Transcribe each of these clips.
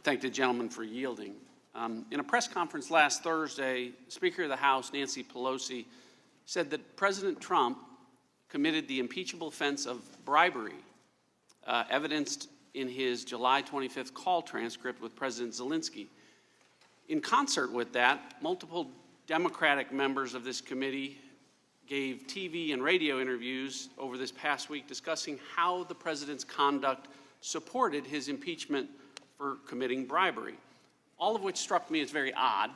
thank the gentleman for yielding. In a press conference last Thursday, Speaker of the House, Nancy Pelosi, said that President Trump committed the impeachable offense of bribery, evidenced in his July 25th call transcript with President Zelensky. In concert with that, multiple Democratic members of this committee gave TV and radio interviews over this past week discussing how the president's conduct supported his impeachment for committing bribery, all of which struck me as very odd,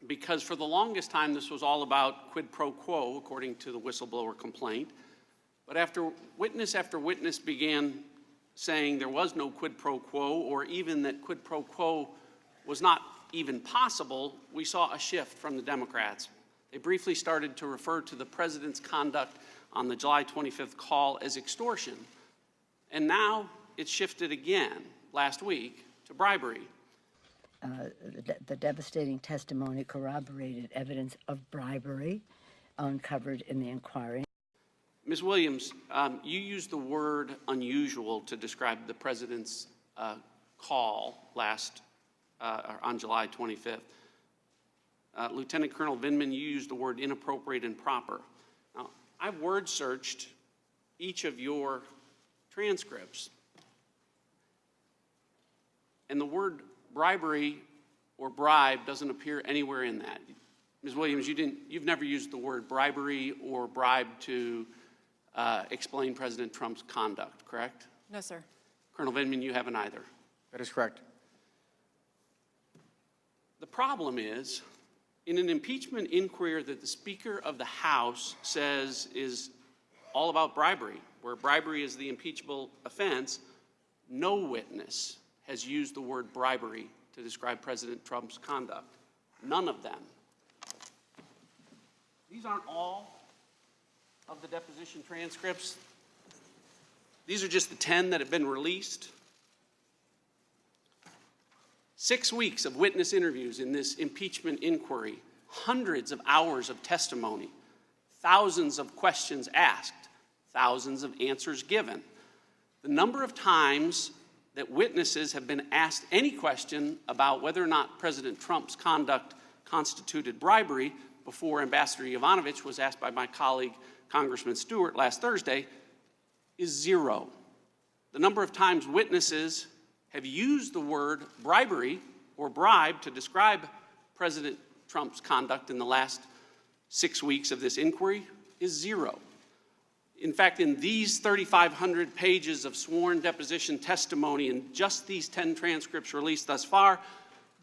because for the longest time this was all about quid pro quo, according to the whistleblower complaint. But after witness began saying there was no quid pro quo, or even that quid pro quo was not even possible, we saw a shift from the Democrats. They briefly started to refer to the president's conduct on the July 25th call as extortion. And now it's shifted again last week to bribery. The devastating testimony corroborated evidence of bribery uncovered in the inquiry. Ms. Williams, you used the word unusual to describe the president's call on July 25th. Lieutenant Colonel Vindman, you used the word inappropriate and proper. Now, I've word searched each of your transcripts, and the word bribery or bribe doesn't appear anywhere in that. Ms. Williams, you've never used the word bribery or bribe to explain President Trump's conduct, correct? No, sir. Colonel Vindman, you haven't either. That is correct. The problem is, in an impeachment inquiry that the Speaker of the House says is all about bribery, where bribery is the impeachable offense, no witness has used the word bribery to describe President Trump's conduct. None of them. These aren't all of the deposition transcripts. These are just the 10 that have been released. 6 weeks of witness interviews in this impeachment inquiry, hundreds of hours of testimony, thousands of questions asked, thousands of answers given. The number of times that witnesses have been asked any question about whether or not President Trump's conduct constituted bribery before Ambassador Yovanovitch was asked by my colleague, Congressman Stewart, last Thursday, is 0. The number of times witnesses have used the word bribery or bribe to describe President Trump's conduct in the last 6 weeks of this inquiry is 0. In fact, in these 3,500 pages of sworn deposition testimony and just these 10 transcripts released thus far,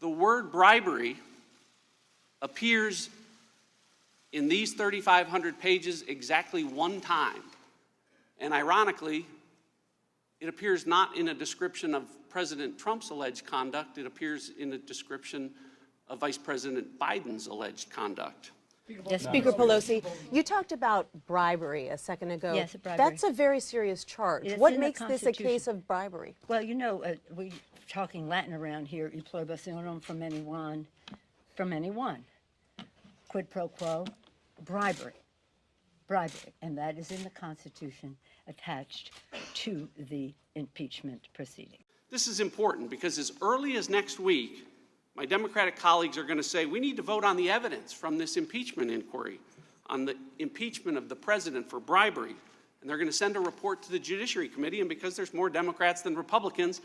the word bribery appears in these 3,500 pages exactly one time. And ironically, it appears not in a description of President Trump's alleged conduct, it appears in a description of Vice President Biden's alleged conduct. Yes, Speaker Pelosi, you talked about bribery a second ago. Yes, bribery. That's a very serious charge. It's what in the makes this a case of bribery? Well, you know, we talking Latin around here, e pluribus from anyone, quid pro quo, bribery, and that is in the Constitution attached to the impeachment proceeding. This is important because as early as next week, my Democratic colleagues are going to say we need to vote on the evidence from this impeachment inquiry on the impeachment of the president for bribery. And they're going to send a report to the Judiciary Committee, and because there's more Democrats than Republicans,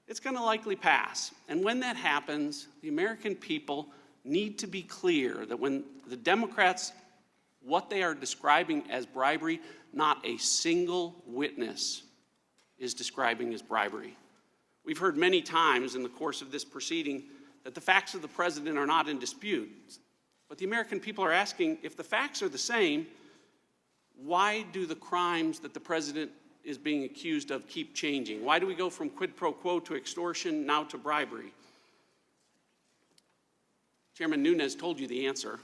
it's going to likely pass. And when that happens, the American people need to be clear that when the Democrats, what they are describing as bribery, not a single witness is describing as bribery. We've heard many times in the course of this proceeding that the facts of the president are not in dispute. But the American people are asking, if the facts are the same, why do the crimes that the president is being accused of keep changing? Why do we go from quid pro quo to extortion, now to bribery? Chairman Nunes told you the answer.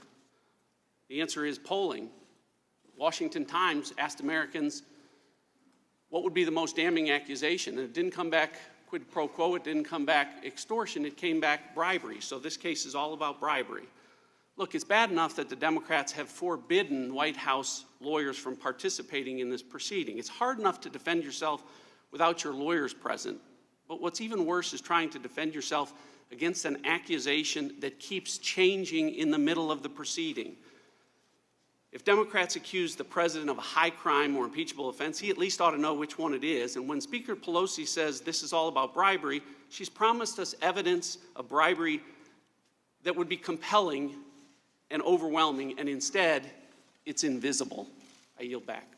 The answer is polling. Washington Times asked Americans what would be the most damning accusation, and it didn't come back quid pro quo, it didn't come back extortion, it came back bribery. So this case is all about bribery. Look, it's bad enough that the Democrats have forbidden White House lawyers from participating in this proceeding. It's hard enough to defend yourself without your lawyers present. But what's even worse is trying to defend yourself against an accusation that keeps changing in the middle of the proceeding. If Democrats accuse the president of a high crime or impeachable offense, he at least ought to know which one it is. And when Speaker Pelosi says this is all about bribery, she's promised us evidence of bribery that would be compelling and overwhelming, and instead, it's invisible. I yield back.